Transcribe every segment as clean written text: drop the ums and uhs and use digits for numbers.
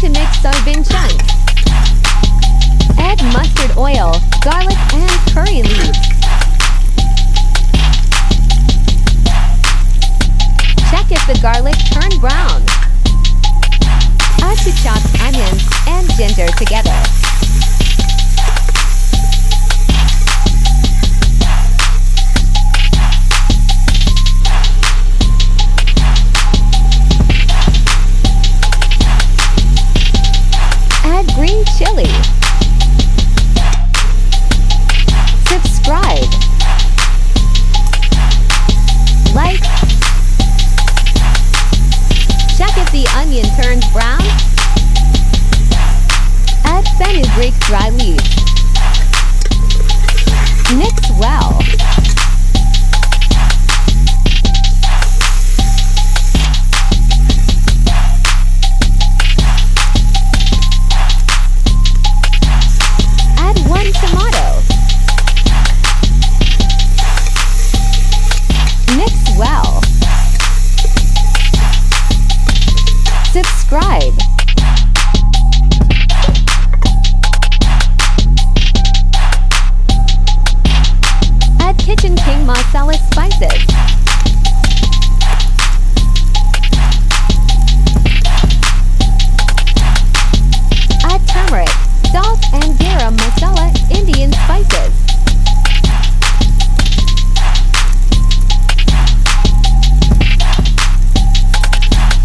to mix soybean chunks. Add mustard oil, garlic, and curry leaves. Check if the garlic turned brown. Add the chopped onions and ginger together. Add green chili. Subscribe. Like. Check if the onion turns brown. Add fenugreek dry leaves. Mix well. Add 1 tomato. Mix well. Subscribe. Add Kitchen King masala spices. Add turmeric, salt, and garam masala Indian spices.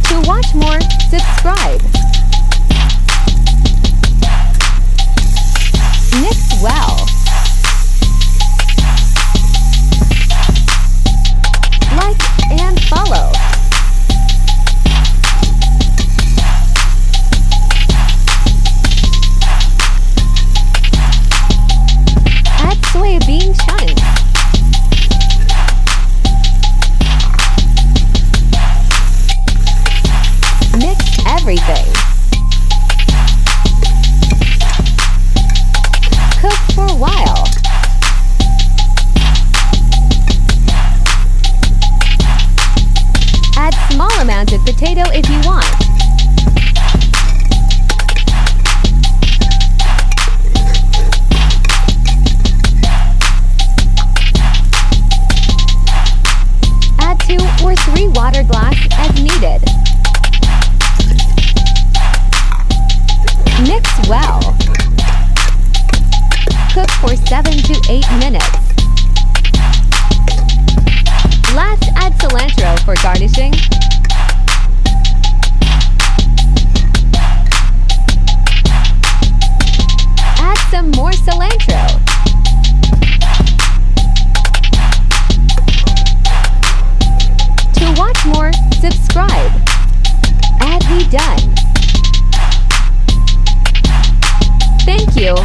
To watch more, subscribe. Mix well. Like and follow. Add soybean chunks. Mix everything. Cook for a while. Add small amount of potato if you want. Add 2 or 3 water glasses as needed. Mix well. Cook for 7 to 8 minutes. Last, add cilantro for garnishing. Add some more cilantro. To watch more, subscribe. Ad be done. Thank you.